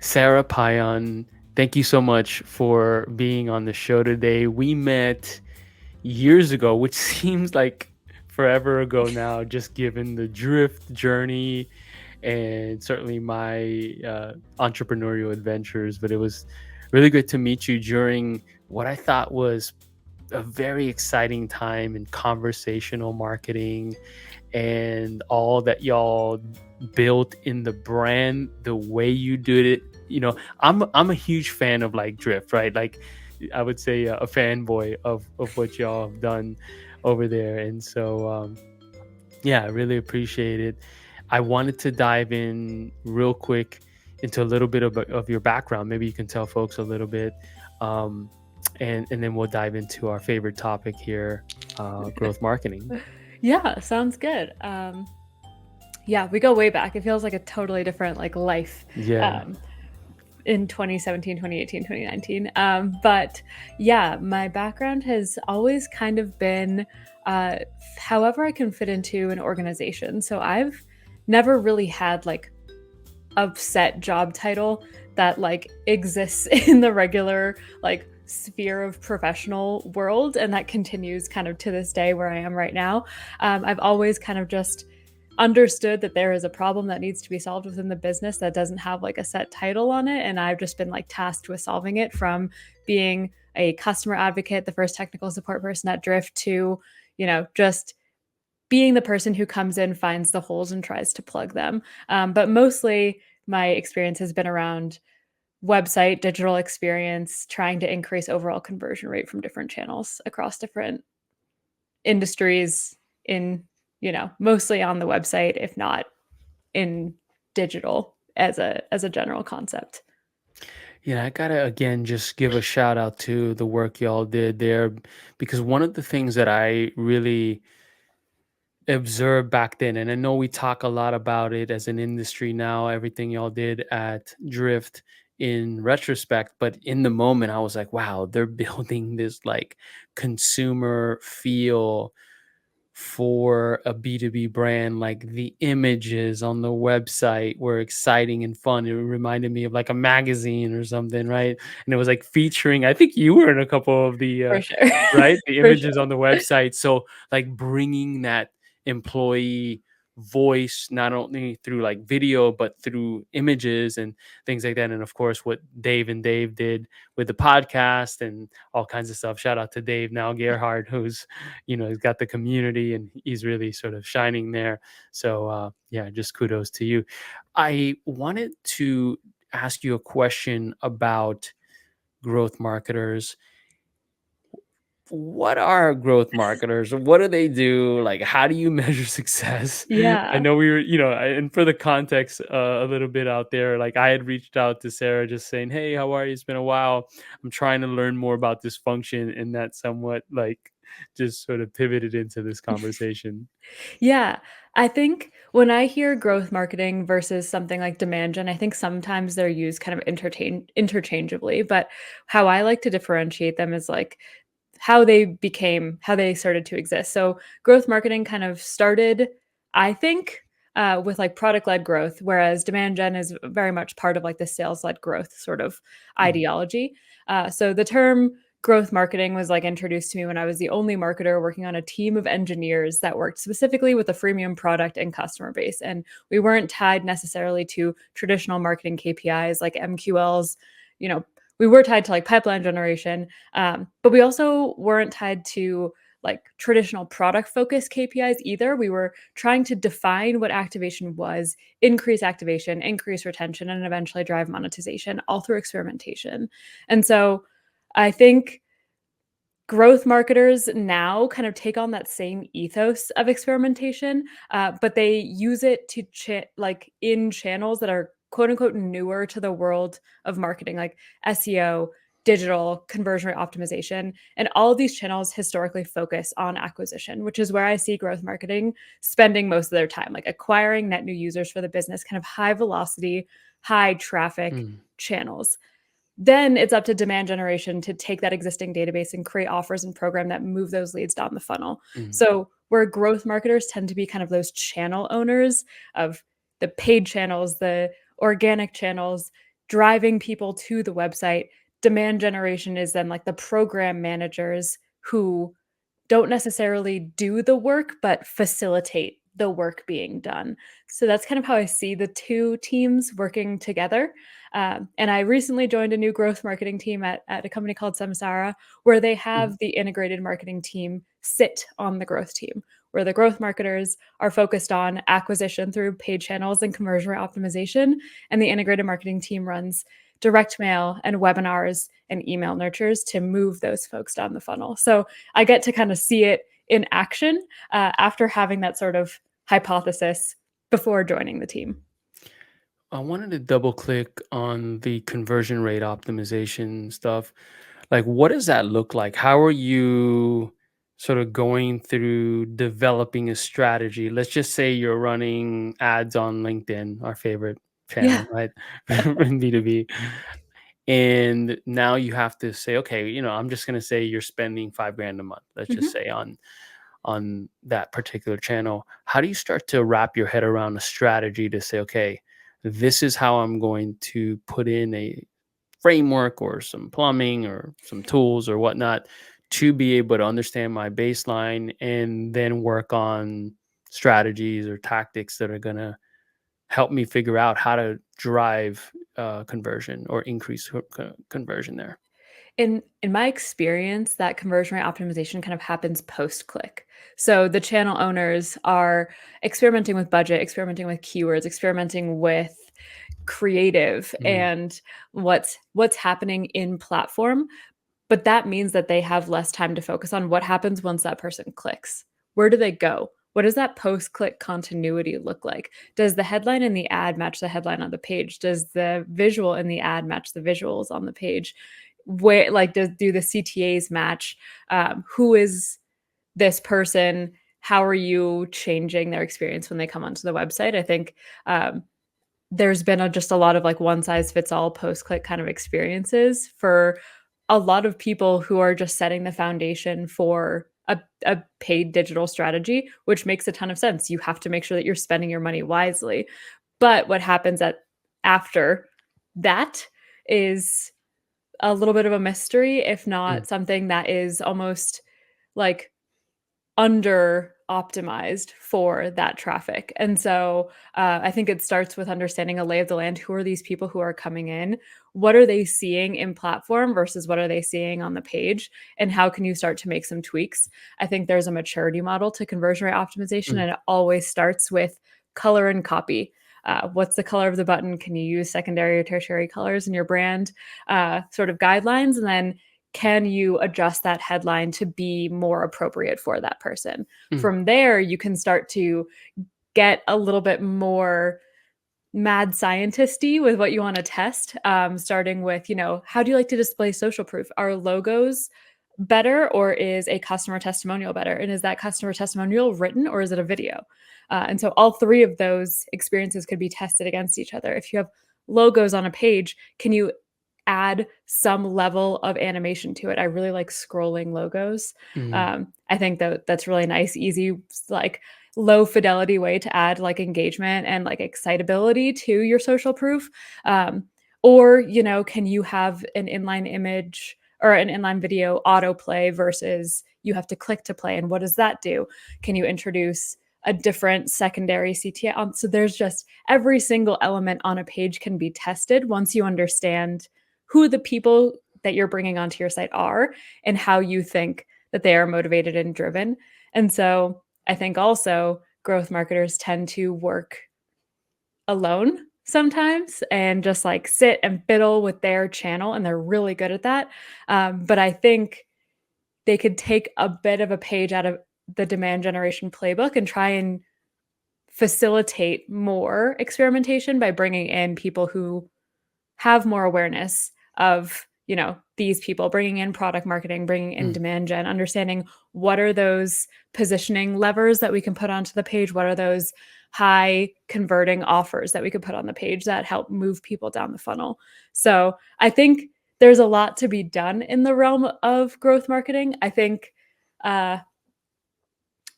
Sara Pion, thank you so much for being on the show today. We met years ago, which seems like forever ago now, just given the drift journey and certainly my entrepreneurial adventures. But it was really good to meet you during what I thought was a very exciting time in conversational marketing and all that y'all built in the brand, the way you did it. I'm a huge fan of like drift, right? Like I would say a fanboy of what y'all have done over there. And so yeah, I really appreciate it. I wanted to dive in real quick into a little bit of your background. Maybe you can tell folks a little bit, um, and then we'll dive into our favorite topic here, growth marketing. Yeah, sounds good. Yeah, we go way back. It feels like a totally different like life Yeah. um, in 2017, 2018, 2019. But yeah, my background has always kind of been uh, however I can fit into an organization. So I've never really had like a set job title that like exists in the regular like sphere of professional world, and that continues kind of to this day where I am right now. I've always kind of just understood that there is a problem that needs to be solved within the business that doesn't have like a set title on it, and I've just been like tasked with solving it, from being a customer advocate, the first technical support person at Drift, to just being the person who comes in, finds the holes, and tries to plug them. But mostly my experience has been around website, digital experience, trying to increase overall conversion rate from different channels across different industries, in, mostly on the website, if not in digital as a general concept. Yeah, I gotta again just give a shout out to the work y'all did there, because one of the things that I really observed back then, and I know we talk a lot about it as an industry now, everything y'all did at Drift in retrospect, but in the moment, I was like, wow, they're building this like consumer feel for a B2B brand. Like the images on the website were exciting and fun. It reminded me of like a magazine or something, right? And it was like featuring, I think you were in a couple of the For sure. right, the For images sure. on the website. So like bringing that employee voice not only through like video but through images and things like that. And of course what Dave did with the podcast and all kinds of stuff. Shout out to Dave now Gerhard, who's he's got the community and he's really sort of shining there. So yeah, just kudos to you. I wanted to ask you a question about growth marketers. What are growth marketers? What do they do? Like, how do you measure success? I Yeah. know we were, and for the context, a little bit out there, like I had reached out to Sarah just saying, hey, how are you? It's been a while. I'm trying to learn more about this function. And that somewhat like just sort of pivoted into this conversation. Yeah. I think when I hear growth marketing versus something like demand gen, I think sometimes they're used kind of interchangeably. But how I like to differentiate them is like how they started to exist. So growth marketing kind of started, I think, with like product led growth, whereas demand gen is very much part of like the sales led growth sort of Mhm. ideology. So the term growth marketing was like introduced to me when I was the only marketer working on a team of engineers that worked specifically with a freemium product and customer base. And we weren't tied necessarily to traditional marketing KPIs like MQLs. You know, we were tied to like pipeline generation, but we also weren't tied to like traditional product focused KPIs either. We were trying to define what activation was, increase activation, increase retention, and eventually drive monetization all through experimentation. And so I think growth marketers now kind of take on that same ethos of experimentation, but they use it to like in channels that are quote unquote newer to the world of marketing, like SEO, digital conversion rate optimization, and all of these channels historically focus on acquisition, which is where I see growth marketing spending most of their time, like acquiring net new users for the business, kind of high velocity, high traffic Mm, channels. Then it's up to demand generation to take that existing database and create offers and program that move those leads down the funnel. mm, So where growth marketers tend to be kind of those channel owners of the paid channels, the organic channels, driving people to the website. Demand generation is then like the program managers who don't necessarily do the work, but facilitate the work being done. So that's kind of how I see the two teams working together. And I recently joined a new growth marketing team at a company called Samsara, where they Mhm. have the integrated marketing team sit on the growth team, where the growth marketers are focused on acquisition through paid channels and conversion rate optimization. And the integrated marketing team runs direct mail and webinars and email nurtures to move those folks down the funnel. So I get to kind of see it in action after having that sort of hypothesis before joining the team. I wanted to double click on the conversion rate optimization stuff. Like, what does that look like? How are you sort of going through developing a strategy? Let's just say you're running ads on LinkedIn, our favorite Yeah. channel, right? In B2B. And now you have to say, okay, I'm just going to say you're spending 5 grand a month. Let's just Mhm. say on that particular channel. How do you start to wrap your head around a strategy to say, okay, this is how I'm going to put in a framework or some plumbing or some tools or whatnot to be able to understand my baseline and then work on strategies or tactics that are going to help me figure out how to drive conversion or increase conversion there. In my experience, that conversion rate optimization kind of happens post click. So the channel owners are experimenting with budget, experimenting with keywords, experimenting with creative Mm, and what's happening in platform. But that means that they have less time to focus on what happens once that person clicks. Where do they go? What does that post click continuity look like? Does the headline in the ad match the headline on the page? Does the visual in the ad match the visuals on the page? Where like do the CTAs match? Who is this person? How are you changing their experience when they come onto the website? I think there's been just a lot of like one size fits all post click kind of experiences for a lot of people who are just setting the foundation for a paid digital strategy, which makes a ton of sense. You have to make sure that you're spending your money wisely. But what happens after that is a little bit of a mystery, if mm, not something that is almost like under optimized for that traffic. And so I think it starts with understanding a lay of the land. Who are these people who are coming in? What are they seeing in platform versus what are they seeing on the page? And how can you start to make some tweaks? I think there's a maturity model to conversion rate optimization, mm, and it always starts with color and copy. What's the color of the button? Can you use secondary or tertiary colors in your brand sort of guidelines? And then can you adjust that headline to be more appropriate for that person? mm, From there, you can start to get a little bit more mad scientisty with what you want to test. Starting with, how do you like to display social proof? Are logos better, or is a customer testimonial better? And is that customer testimonial written, or is it a video? And so all three of those experiences could be tested against each other. If you have logos on a page, can you add some level of animation to it? I really like scrolling logos. mm, I think that that's really nice, easy, like low fidelity way to add like engagement and like excitability to your social proof. Or, can you have an inline image or an inline video autoplay versus you have to click to play? And what does that do? Can you introduce a different secondary CTA on? So there's just every single element on a page can be tested once you understand who the people that you're bringing onto your site are and how you think that they are motivated and driven. And so I think also growth marketers tend to work alone sometimes and just like sit and fiddle with their channel, and they're really good at that. But I think they could take a bit of a page out of the demand generation playbook and try and facilitate more experimentation by bringing in people who have more awareness of, these people, bringing in product marketing, bringing in mm, demand gen, understanding what are those positioning levers that we can put onto the page, what are those high converting offers that we could put on the page that help move people down the funnel. So I think there's a lot to be done in the realm of growth marketing. I think uh,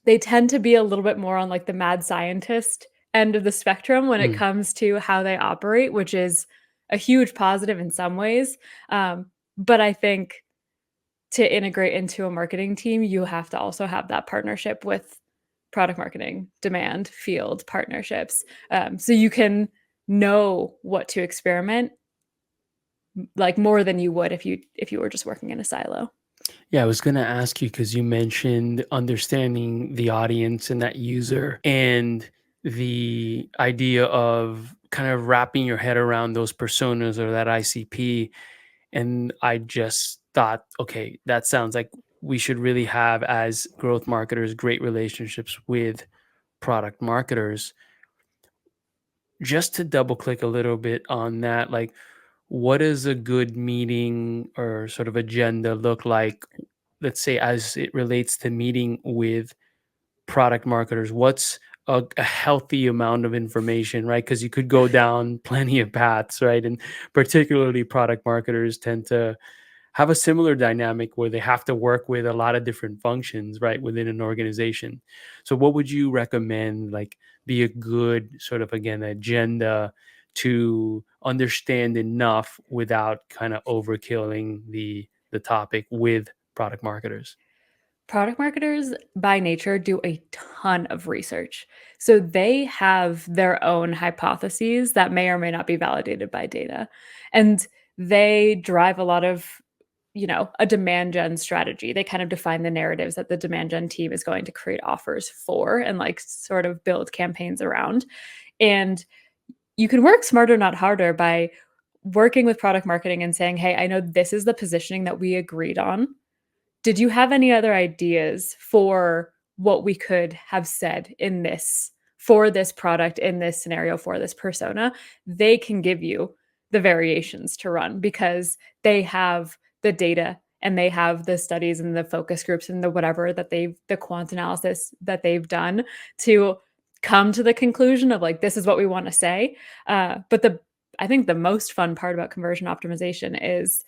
they tend to be a little bit more on like the mad scientist end of the spectrum when it mm, comes to how they operate, which is a huge positive in some ways. But I think to integrate into a marketing team, you have to also have that partnership with product marketing, demand, field partnerships, so you can know what to experiment like more than you would if you were just working in a silo. Yeah, I was going to ask you because you mentioned understanding the audience and that user and the idea of kind of wrapping your head around those personas or that ICP. And I just thought, okay, that sounds like we should really have, as growth marketers, great relationships with product marketers. Just to double click a little bit on that, like, what does a good meeting or sort of agenda look like? Let's say as it relates to meeting with product marketers, what's a healthy amount of information, right? Because you could go down plenty of paths, right? And particularly product marketers tend to have a similar dynamic where they have to work with a lot of different functions, right, within an organization. So what would you recommend, like, be a good sort of, again, agenda to understand enough without kind of overkilling the topic with product marketers? Product marketers by nature do a ton of research. So they have their own hypotheses that may or may not be validated by data. And they drive a lot of, a demand gen strategy. They kind of define the narratives that the demand gen team is going to create offers for and like sort of build campaigns around. And you can work smarter, not harder by working with product marketing and saying, hey, I know this is the positioning that we agreed on. Did you have any other ideas for what we could have said in this for this product in this scenario for this persona? They can give you the variations to run because they have the data and they have the studies and the focus groups and the whatever that the quant analysis that they've done to come to the conclusion of like this is what we want to say. But the I think the most fun part about conversion optimization is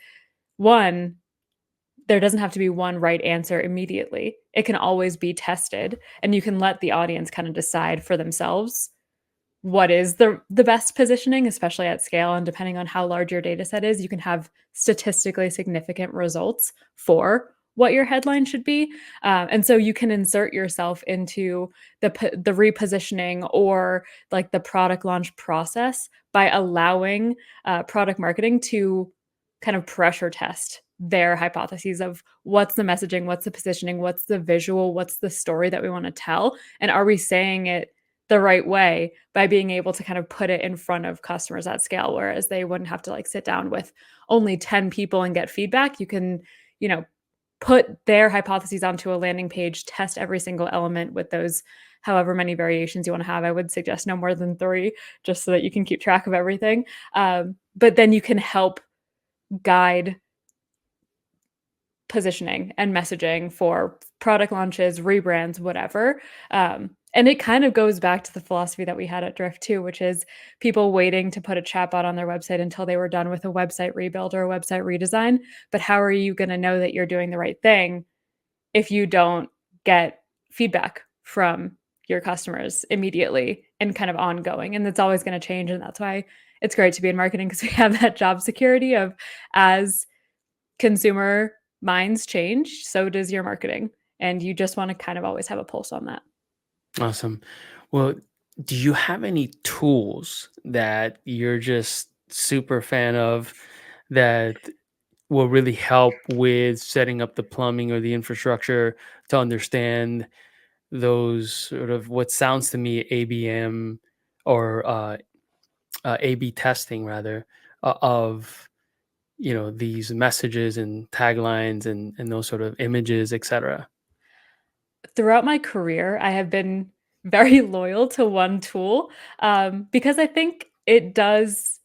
one, there doesn't have to be one right answer immediately. It can always be tested, and you can let the audience kind of decide for themselves what is the best positioning, especially at scale. And depending on how large your data set is, you can have statistically significant results for what your headline should be. And so you can insert yourself into the repositioning or like the product launch process by allowing product marketing to kind of pressure test their hypotheses of what's the messaging, what's the positioning, what's the visual, what's the story that we want to tell, and are we saying it the right way by being able to kind of put it in front of customers at scale, whereas they wouldn't have to like sit down with only 10 people and get feedback. You can, you know, put their hypotheses onto a landing page, test every single element with those however many variations you want to have. I would suggest no more than 3, just so that you can keep track of everything. But then you can help guide positioning and messaging for product launches, rebrands, whatever. And it kind of goes back to the philosophy that we had at Drift too, which is people waiting to put a chatbot on their website until they were done with a website rebuild or a website redesign. But how are you going to know that you're doing the right thing if you don't get feedback from your customers immediately and kind of ongoing? And it's always going to change. And that's why it's great to be in marketing, because we have that job security of as consumer minds change, so does your marketing. And you just want to kind of always have a pulse on that. Awesome. Well, do you have any tools that you're just super fan of that will really help with setting up the plumbing or the infrastructure to understand those sort of, what sounds to me, ABM or A/B testing rather, of, these messages and taglines and those sort of images, etc. Throughout my career, I have been very loyal to one tool, because I think it does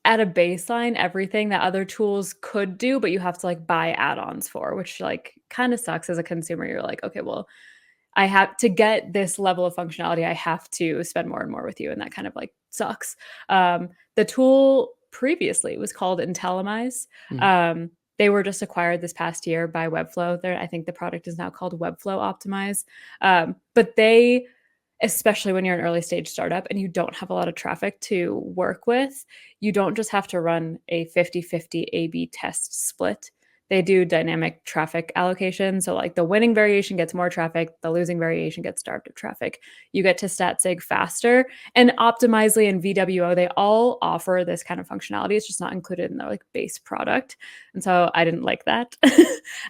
at a baseline everything that other tools could do, but you have to like buy add-ons for, which like kind of sucks as a consumer. You're like, okay, well, I have to get this level of functionality, I have to spend more and more with you, and that kind of like sucks. The tool previously was called Intellimize. Mm. They were just acquired this past year by Webflow. I think the product is now called Webflow Optimize. But they especially when you're an early stage startup and you don't have a lot of traffic to work with, you don't just have to run a 50-50 A/B test split. They do dynamic traffic allocation. So, like, the winning variation gets more traffic, the losing variation gets starved of traffic. You get to stat sig faster. And Optimizely and VWO, they all offer this kind of functionality. It's just not included in their like base product. And so I didn't like that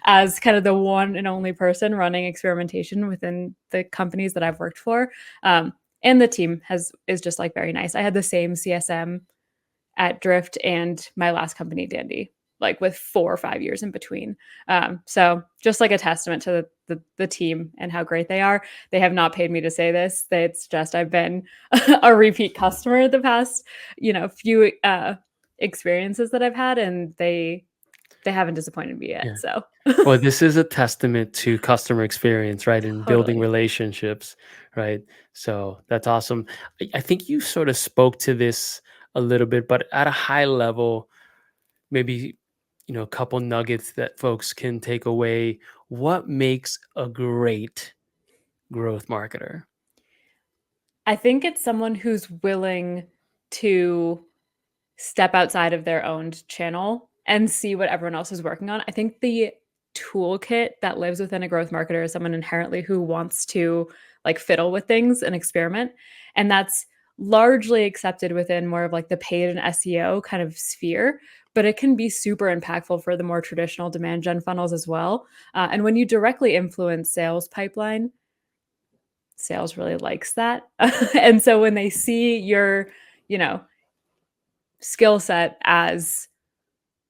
as kind of the one and only person running experimentation within the companies that I've worked for. And the team is just like very nice. I had the same CSM at Drift and my last company, Dandy, like with 4 or 5 years in between. So just like a testament to the team and how great they are. They have not paid me to say this. It's just I've been a repeat customer the past, few experiences that I've had, and they haven't disappointed me yet. Yeah. So Well, this is a testament to customer experience, right? And building totally. relationships, right? So that's awesome. I think you sort of spoke to this a little bit, but at a high level, maybe, a couple nuggets that folks can take away. What makes a great growth marketer? I think it's someone who's willing to step outside of their own channel and see what everyone else is working on. I think the toolkit that lives within a growth marketer is someone inherently who wants to like fiddle with things and experiment. And that's largely accepted within more of like the paid and SEO kind of sphere, but it can be super impactful for the more traditional demand gen funnels as well. And when you directly influence sales pipeline, sales really likes that. And so when they see your, you know, skill set as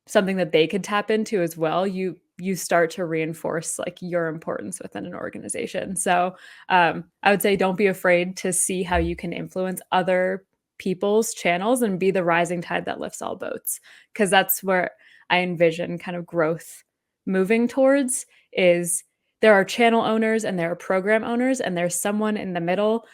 something that they could tap into as well, you start to reinforce like your importance within an organization. So I would say don't be afraid to see how you can influence other people's channels and be the rising tide that lifts all boats, because that's where I envision kind of growth moving towards. Is there are channel owners and there are program owners, and there's someone in the middle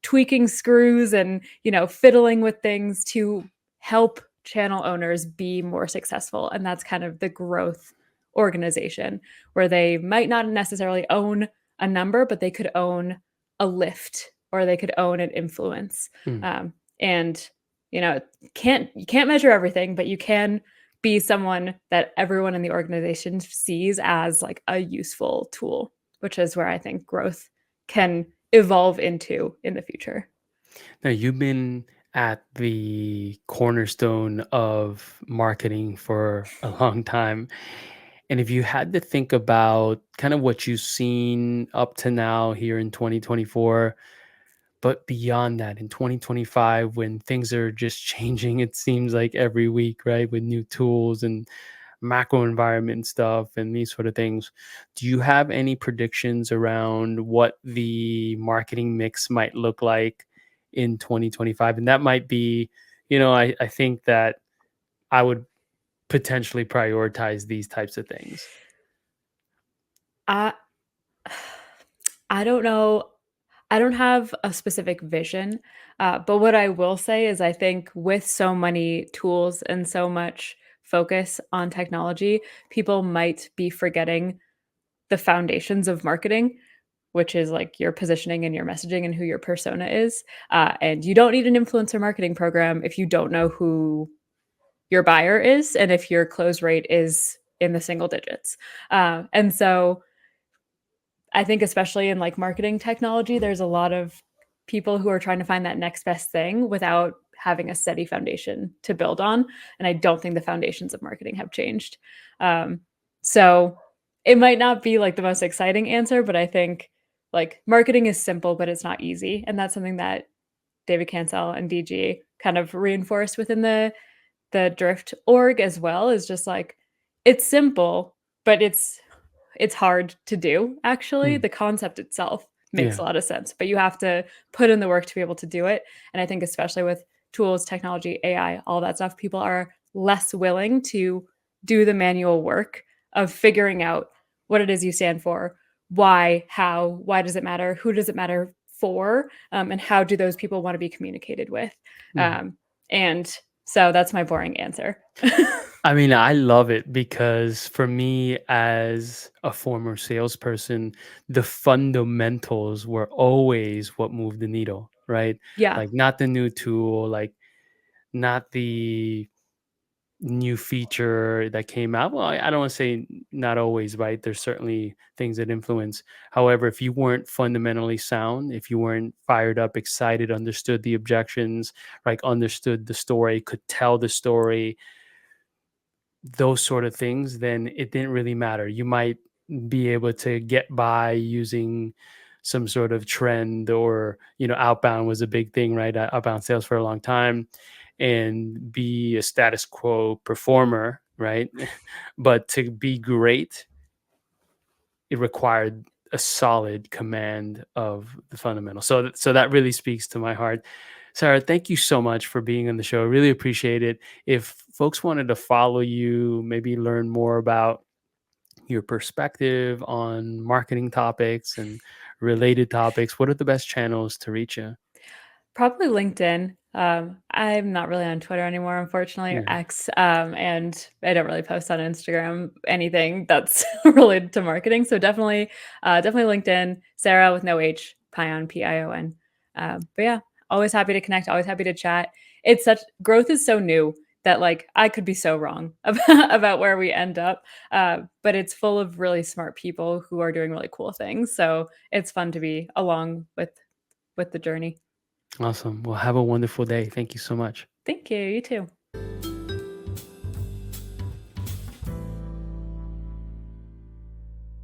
tweaking screws and fiddling with things to help channel owners be more successful. And that's kind of the growth organization, where they might not necessarily own a number, but they could own a lift, or they could own an influence. Mm. And you can't measure everything, but you can be someone that everyone in the organization sees as like a useful tool, which is where I think growth can evolve into in the future. Now, you've been at the cornerstone of marketing for a long time. And if you had to think about kind of what you've seen up to now here in 2024, but beyond that, in 2025, when things are just changing, it seems like every week, right? With new tools and macro environment stuff and these sort of things. Do you have any predictions around what the marketing mix might look like in 2025? And that might be, I think that I would potentially prioritize these types of things. I I don't know. I don't have a specific vision, but what I will say is I think with so many tools and so much focus on technology, people might be forgetting the foundations of marketing, which is like your positioning and your messaging and who your persona is. And you don't need an influencer marketing program if you don't know who your buyer is and if your close rate is in the single digits. And so I think especially in like marketing technology, there's a lot of people who are trying to find that next best thing without having a steady foundation to build on. And I don't think the foundations of marketing have changed. So it might not be like the most exciting answer, but I think like marketing is simple, but it's not easy. And that's something that David Cancel and DG kind of reinforced within the Drift org as well, is just like it's simple, but it's hard to do. Actually, Mm, the concept itself makes yeah. a lot of sense, but you have to put in the work to be able to do it. And I think especially with tools, technology, AI, all that stuff, people are less willing to do the manual work of figuring out what it is you stand for, why, how, why does it matter, who does it matter for, and how do those people want to be communicated with. Mm. And So that's my boring answer. I mean, I love it because for me, as a former salesperson, the fundamentals were always what moved the needle, right? Yeah. Like, not the new tool, like, not the new feature that came out. Well, I don't want to say not always, right? There's certainly things that influence. However, if you weren't fundamentally sound, if you weren't fired up, excited, understood the objections, like understood the story, could tell the story, those sort of things, then it didn't really matter. You might be able to get by using some sort of trend, or, outbound was a big thing, right? Outbound sales for a long time, and be a status quo performer, right? But to be great, it required a solid command of the fundamentals. So that really speaks to my heart. Sarah, thank you so much for being on the show. I really appreciate it. If folks wanted to follow you, maybe learn more about your perspective on marketing topics and related topics, what are the best channels to reach you? Probably LinkedIn. I'm not really on Twitter anymore, unfortunately, or Yeah. X, and I don't really post on Instagram anything that's related to marketing. So definitely LinkedIn. Sarah with no H, Pion, Pion. But yeah, always happy to connect. Always happy to chat. It's such growth is so new that like I could be so wrong about where we end up, but it's full of really smart people who are doing really cool things. So it's fun to be along with the journey. Awesome. Well, have a wonderful day. Thank you so much. Thank you. You too.